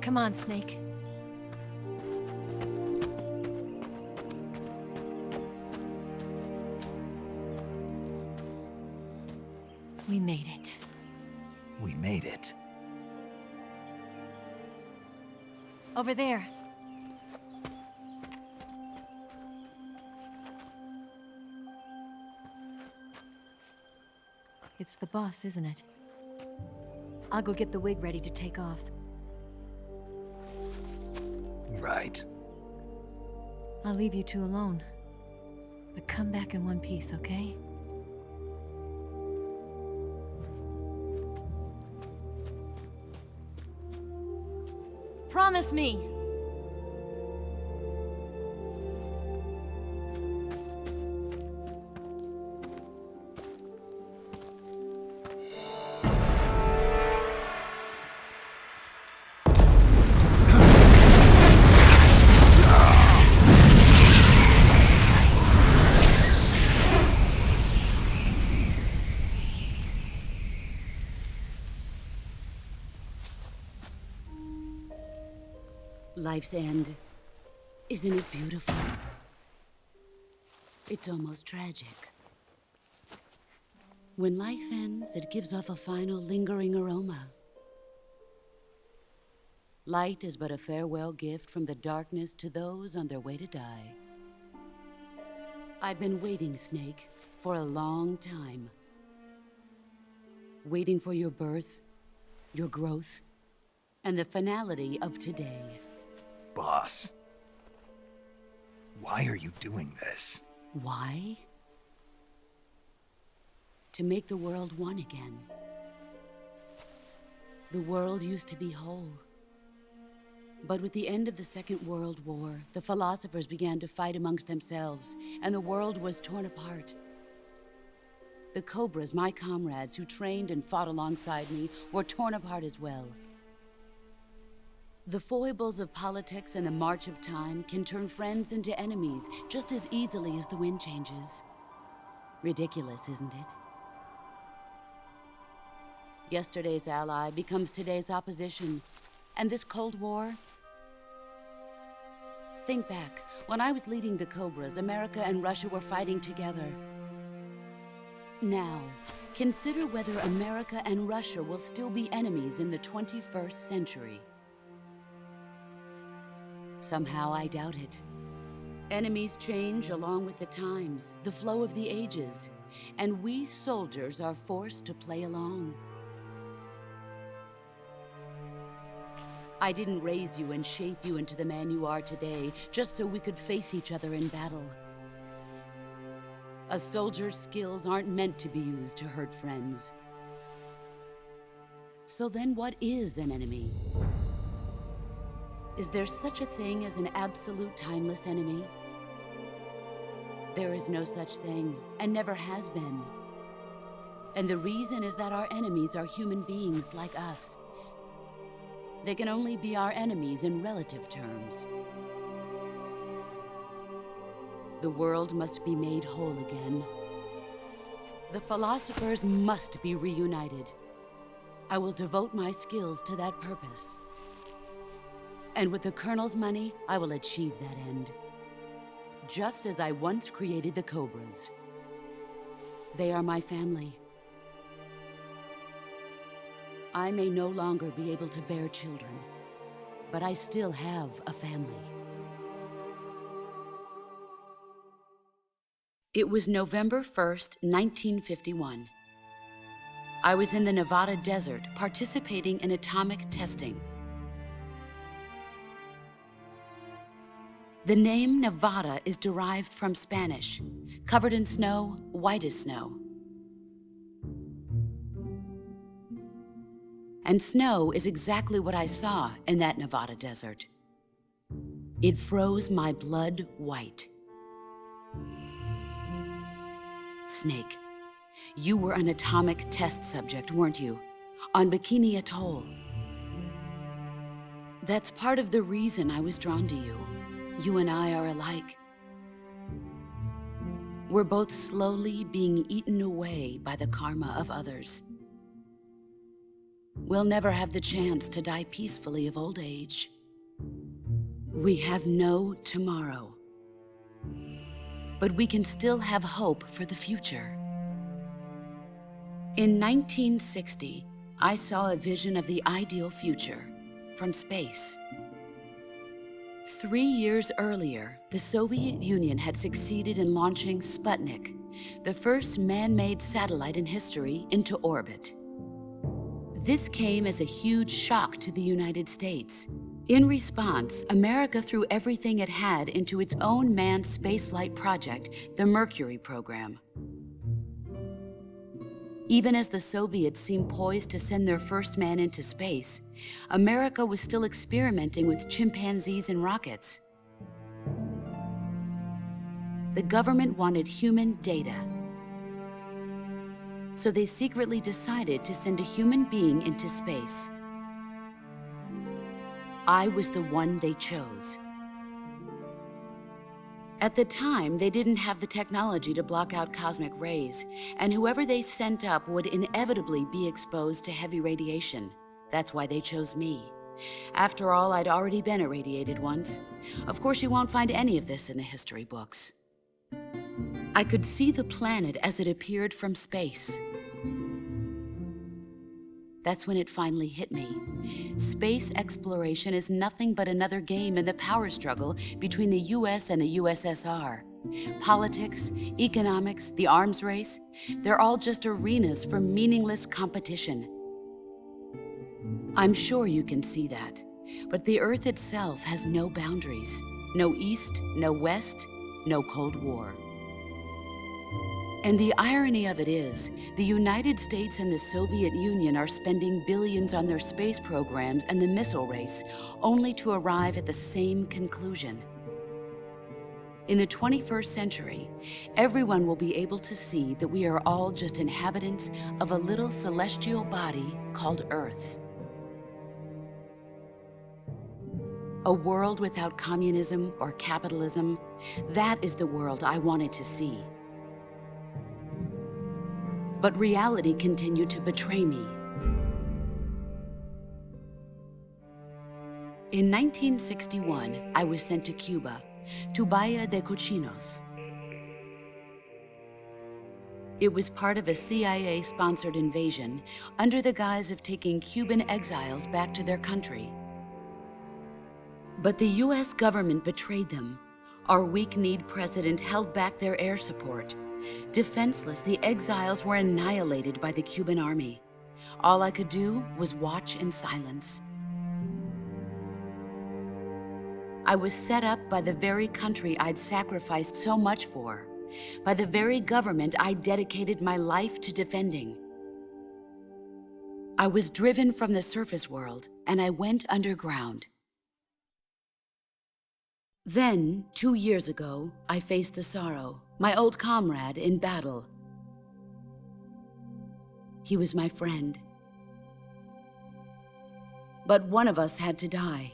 Come on, Snake. We made it. We made it. Over there. It's the boss, isn't it? I'll go get the wig ready to take off. Right. I'll leave you two alone. But come back in one piece, okay? Promise me! Life's end. Isn't it beautiful? It's almost tragic. When life ends, it gives off a final lingering aroma. Light is but a farewell gift from the darkness to those on their way to die. I've been waiting, Snake, for a long time. waiting for your birth, your growth, and the finality of today. Boss. Why are you doing this? Why? To make the world one again. The world used to be whole. But with the end of the Second World War, the philosophers began to fight amongst themselves, and the world was torn apart. The Cobras, my comrades who trained and fought alongside me, were torn apart as well. The foibles of politics and the march of time can turn friends into enemies just as easily as the wind changes. Ridiculous, isn't it? Yesterday's ally becomes today's opposition. And this Cold War? Think back. When I was leading the Cobras, America and Russia were fighting together. Now, consider whether America and Russia will still be enemies in the 21st century. Somehow I doubt it. Enemies change along with the times, the flow of the ages, and we soldiers are forced to play along. I didn't raise you and shape you into the man you are today just so we could face each other in battle. A soldier's skills aren't meant to be used to hurt friends. So then what is an enemy? Is there such a thing as an absolute timeless enemy? There is no such thing, and never has been. And the reason is that our enemies are human beings like us. They can only be our enemies in relative terms. The world must be made whole again. The philosophers must be reunited. I will devote my skills to that purpose. And with the Colonel's money, I will achieve that end. Just as I once created the Cobras. They are my family. I may no longer be able to bear children, but I still have a family. It was November 1st, 1951. I was in the Nevada desert participating in atomic testing. The name Nevada is derived from Spanish, covered in snow, white as snow. And snow is exactly what I saw in that Nevada desert. It froze my blood white. Snake, you were an atomic test subject, weren't you? On Bikini Atoll. That's part of the reason I was drawn to you. You and I are alike. We're both slowly being eaten away by the karma of others. We'll never have the chance to die peacefully of old age. We have no tomorrow. But we can still have hope for the future. In 1960, I saw a vision of the ideal future from space. 3 years earlier, the Soviet Union had succeeded in launching Sputnik, the first man-made satellite in history, into orbit. This came as a huge shock to the United States. In response, America threw everything it had into its own manned spaceflight project, the Mercury program. Even as the Soviets seemed poised to send their first man into space, America was still experimenting with chimpanzees and rockets. The government wanted human data. So they secretly decided to send a human being into space. I was the one they chose. At the time, they didn't have the technology to block out cosmic rays, and whoever they sent up would inevitably be exposed to heavy radiation. That's why they chose me. After all, I'd already been irradiated once. Of course, you won't find any of this in the history books. I could see the planet as it appeared from space. That's when it finally hit me. Space exploration is nothing but another game in the power struggle between the US and the USSR. Politics, economics, the arms race, they're all just arenas for meaningless competition. I'm sure you can see that, but the Earth itself has no boundaries. No East, no West, no Cold War. And the irony of it is, the United States and the Soviet Union are spending billions on their space programs and the missile race, only to arrive at the same conclusion. In the 21st century, everyone will be able to see that we are all just inhabitants of a little celestial body called Earth. A world without communism or capitalism, that is the world I wanted to see. But reality continued to betray me. In 1961, I was sent to Cuba, to Bahia de Cochinos. It was part of a CIA-sponsored invasion under the guise of taking Cuban exiles back to their country. But the US government betrayed them. Our weak-kneed president held back their air support. Defenseless, the exiles were annihilated by the Cuban army. All I could do was watch in silence. I was set up by the very country I'd sacrificed so much for, by the very government I dedicated my life to defending. I was driven from the surface world, and I went underground. Then, 2 years ago, I faced the Sorrow, my old comrade in battle. He was my friend. But one of us had to die.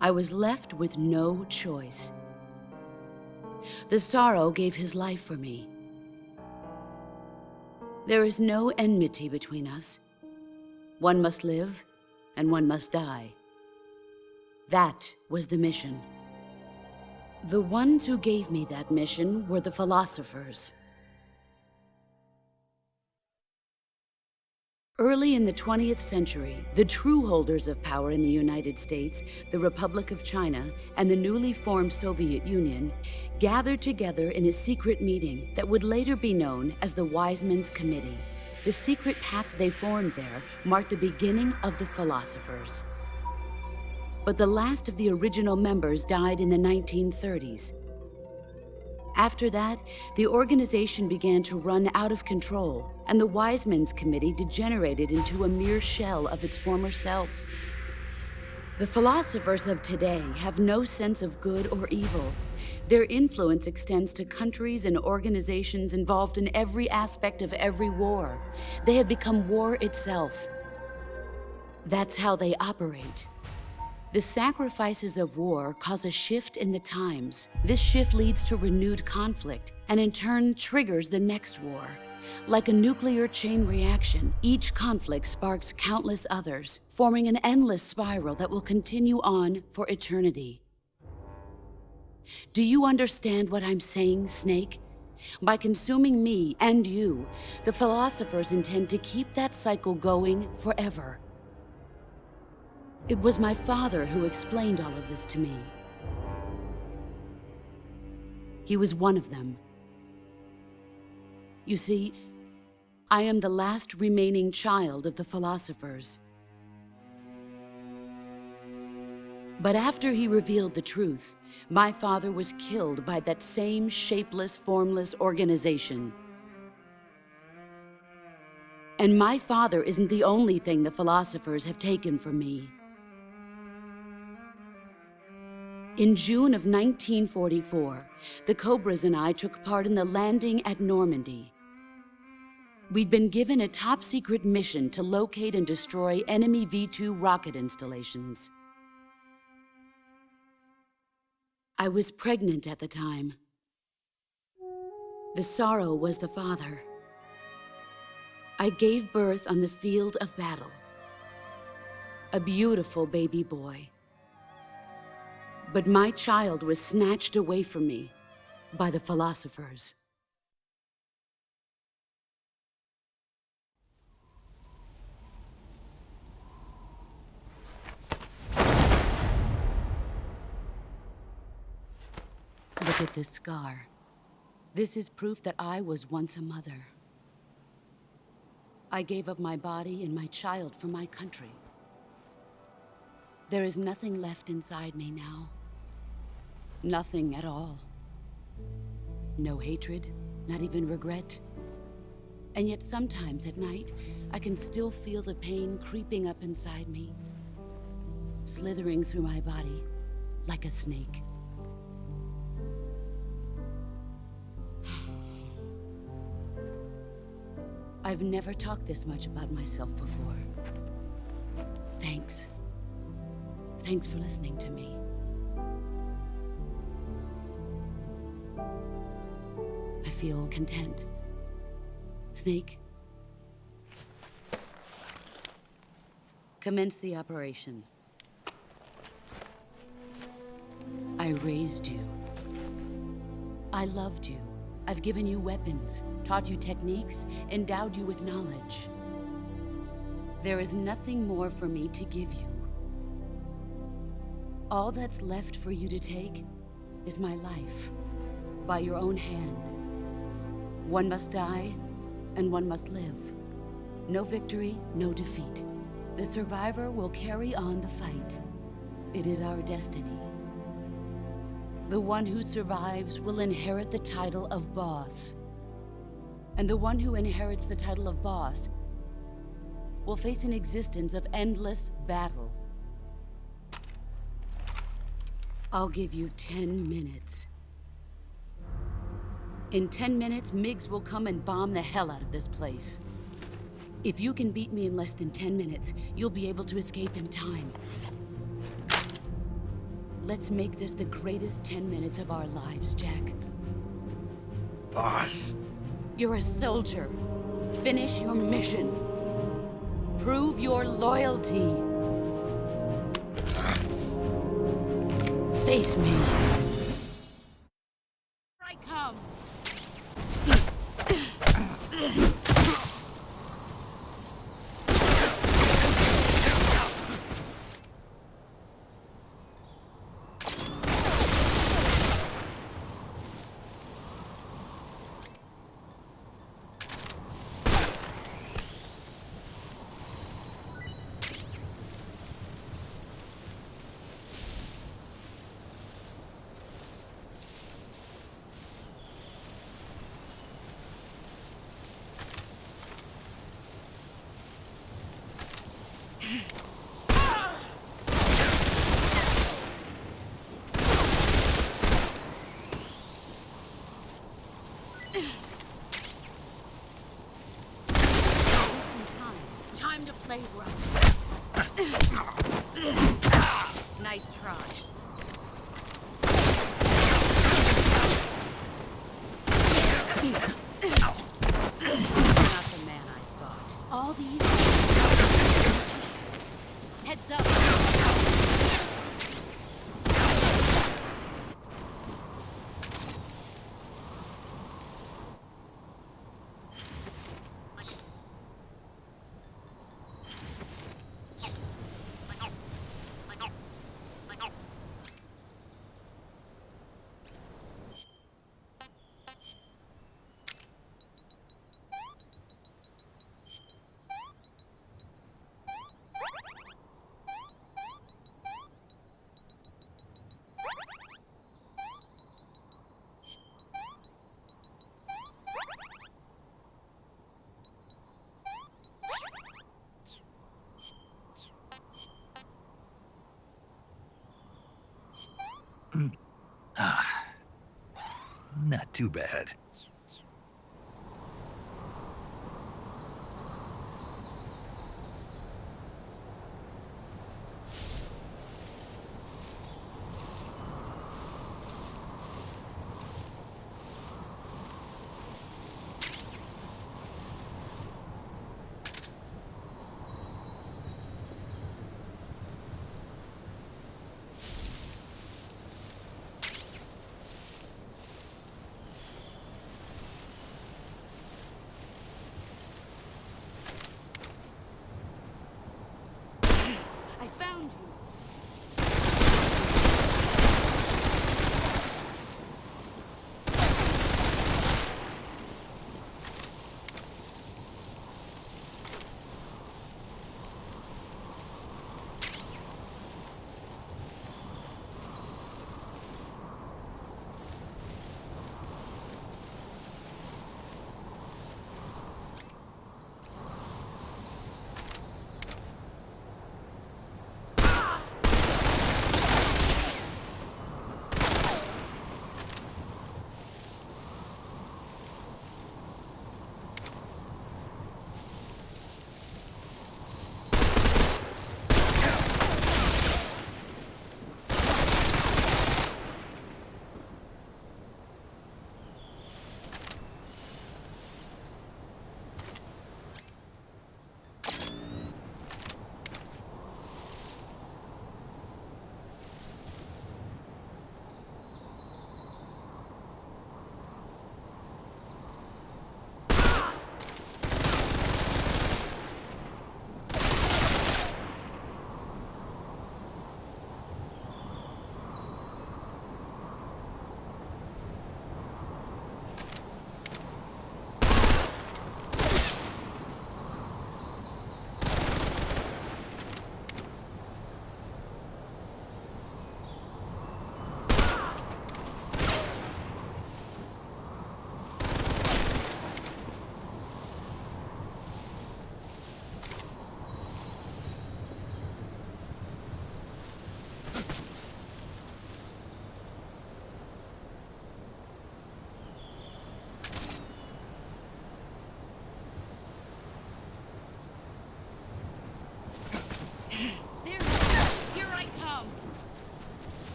I was left with no choice. The Sorrow gave his life for me. There is no enmity between us. One must live, and one must die. That was the mission. The ones who gave me that mission were the philosophers. Early in the 20th century, the true holders of power in the United States, the Republic of China, and the newly formed Soviet Union gathered together in a secret meeting that would later be known as the Wise Men's Committee. The secret pact they formed there marked the beginning of the philosophers. But the last of the original members died in the 1930s. After that, the organization began to run out of control, and the Wise Men's Committee degenerated into a mere shell of its former self. The philosophers of today have no sense of good or evil. Their influence extends to countries and organizations involved in every aspect of every war. They have become war itself. That's how they operate. The sacrifices of war cause a shift in the times. This shift leads to renewed conflict, and in turn triggers the next war. Like a nuclear chain reaction, each conflict sparks countless others, forming an endless spiral that will continue on for eternity. Do you understand what I'm saying, Snake? By consuming me and you, the philosophers intend to keep that cycle going forever. It was my father who explained all of this to me. He was one of them. You see, I am the last remaining child of the philosophers. But after he revealed the truth, my father was killed by that same shapeless, formless organization. And my father isn't the only thing the philosophers have taken from me. In June of 1944, the Cobras and I took part in the landing at Normandy. We'd been given a top-secret mission to locate and destroy enemy V-2 rocket installations. I was pregnant at the time. The Sorrow was the father. I gave birth on the field of battle. A beautiful baby boy. But my child was snatched away from me by the philosophers. The at this scar. This is proof that I was once a mother. I gave up my body and my child for my country. There is nothing left inside me now. Nothing at all. No hatred, not even regret. And yet sometimes at night, I can still feel the pain creeping up inside me, slithering through my body like a snake. I've never talked this much about myself before. Thanks. Thanks for listening to me. I feel content. Snake? Commence the operation. I raised you. I loved you. I've given you weapons, taught you techniques, endowed you with knowledge. There is nothing more for me to give you. All that's left for you to take is my life, by your own hand. One must die, and one must live. No victory, no defeat. The survivor will carry on the fight. It is our destiny. The one who survives will inherit the title of boss. And the one who inherits the title of boss will face an existence of endless battle. I'll give you 10 minutes. In 10 minutes, Miggs will come and bomb the hell out of this place. If you can beat me in less than 10 minutes, you'll be able to escape in time. Let's make this the greatest 10 minutes of our lives, Jack. Boss. You're a soldier. Finish your mission. Prove your loyalty. Face me. I come. Time to play rough. Nice try. Not the man I thought. All these... Heads up! Not too bad. I found you.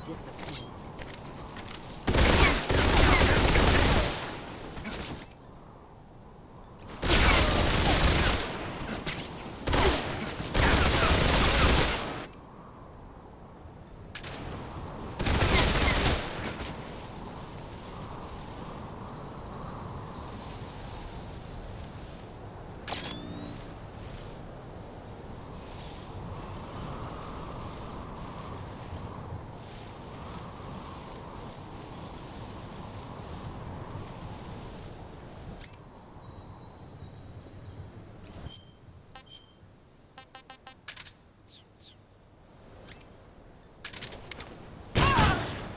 disappoint.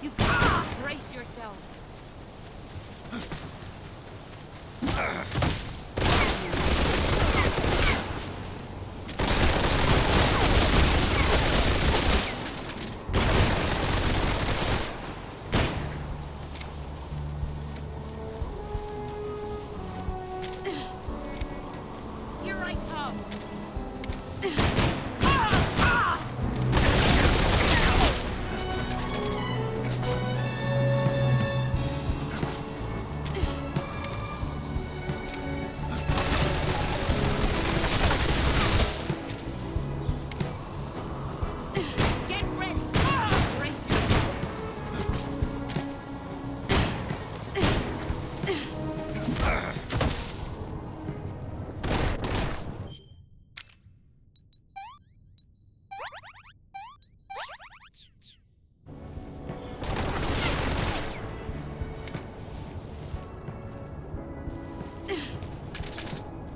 You've got to brace yourself. Here I come. Get ready. Brace yourself.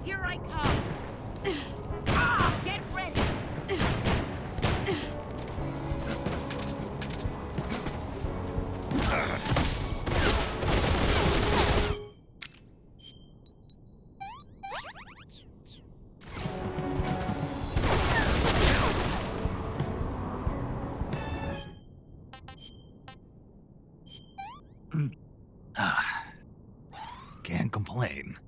Here I come. Get ready. Can't complain.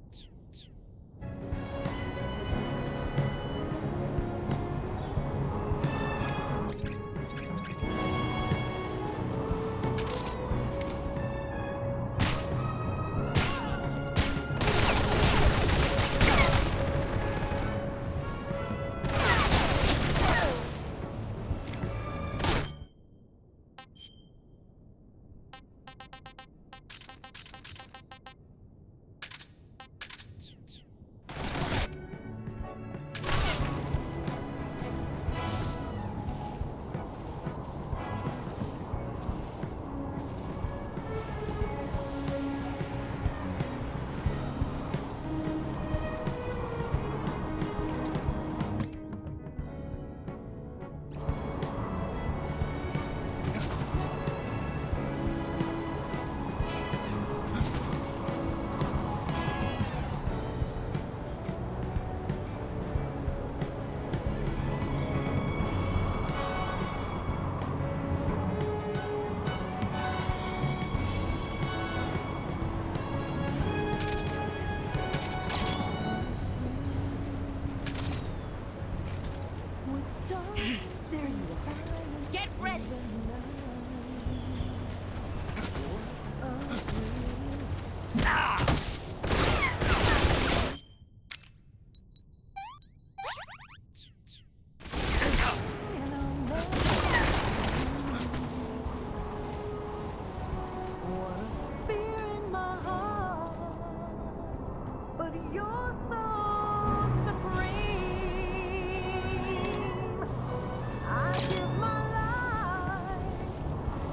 Get ready.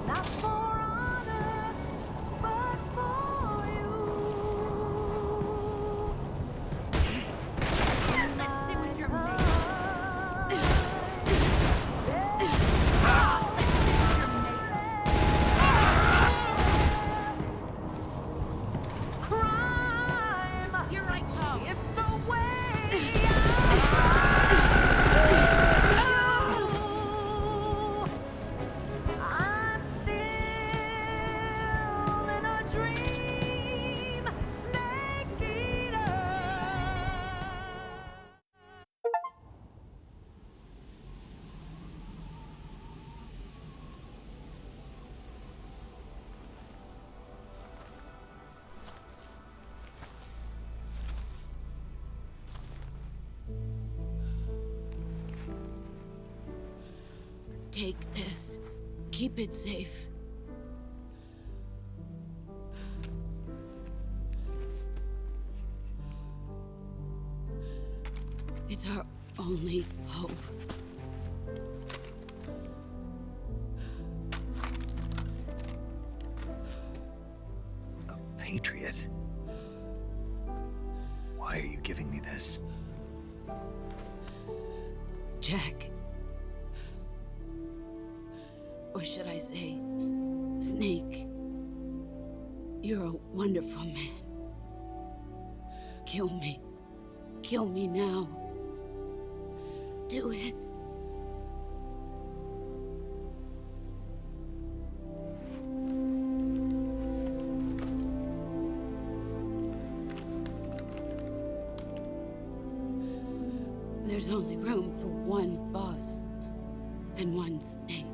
Not for honor, but for you. Take this. Keep it safe. It's our only hope. A patriot? Why are you giving me this? Jack. Or should I say, Snake. You're a wonderful man. Kill me. Kill me now. Do it. There's only room for one boss and one snake.